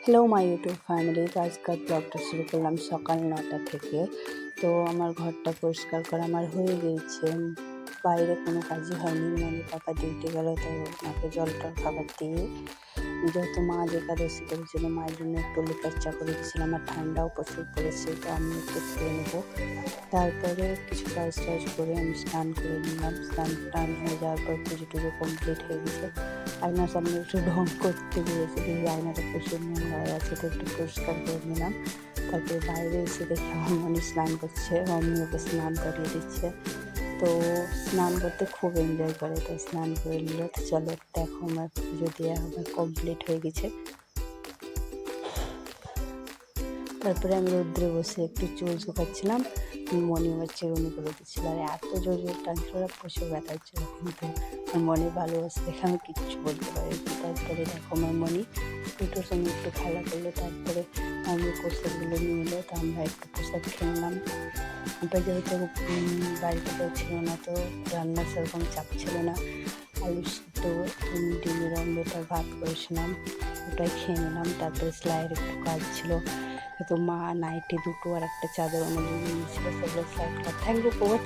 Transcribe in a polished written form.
Hello my YouTube family. তো আজকাল ব্লগটা শুরু করলাম সকাল 9টা থেকে। তো আমার ঘরটা পরিষ্কার করা আমার হয়ে গিয়েছে, বাইরে কোনো কাজই হয়নি। মানে পাপা ডিউটি গেল, তো মাকে জল টল খাবার দিয়ে, যেহেতু মা একাদশী করেছিল, মায়ের জন্য একটু লিকার চা করে দিয়েছিলাম। আমার ঠান্ডাও প্রচুর পড়েছে, তো আমি একটু খেয়ে নেবো। তারপরে কিছু কাজ টাজ করে আমি স্নান করে নিলাম। স্নান টান হয়ে যাওয়ার পর পুজো টুজো কমপ্লিট হয়ে গেছে। আয়নার সামনে একটু ঢং করতে গিয়েছি, কিন্তু আয়নাটা প্রচুর নোংরা হয়ে আছে, তো একটু পরিষ্কার করে নিলাম। তারপরে বাইরে এসে দেখি আমার মনি স্নান করছে, মাম্মি ওকে স্নান করিয়ে দিচ্ছে। তো স্নান করতে খুব এনজয় করে, তো স্নান করে নিল। তো চলো দেখো আমার পুজো দেওয়া আমার কমপ্লিট হয়ে গেছে। তারপরে আমি রোদ্রে বসে একটু চুল শুকাচ্ছিলাম, মনি আমার চিরুনি করে দিচ্ছিল। আর এত জোর জোর টানছিল, প্রচুর ব্যথা হচ্ছিল, কিন্তু আমার মনে ভালোবাসে দেখে আমি কিচ্ছু বলতে পারি। তারপরে দেখো আমার মনি দুটোর সঙ্গে একটু খেলা করলো। তারপরে আমি প্রসাদগুলো নিয়ে এলো, তো আমরা একটু প্রসাদ খেয়ে নিলাম। ওটা যেহেতু বাড়িতে কেউ ছিল না, তো রান্নার সেরকম চাপ ছিল না। আলু সিদ্ধ, ডিমের অমলেট আর ভাত করেছিলাম, ওটাই খেয়ে নিলাম। তারপরে সেলাইয়ের একটু কাজ ছিল, তো মা নাইটি দুটো আর একটা চাদর অনেক দিয়েছিল, সেগুলো সেলাই করলাম। Thank you for watching.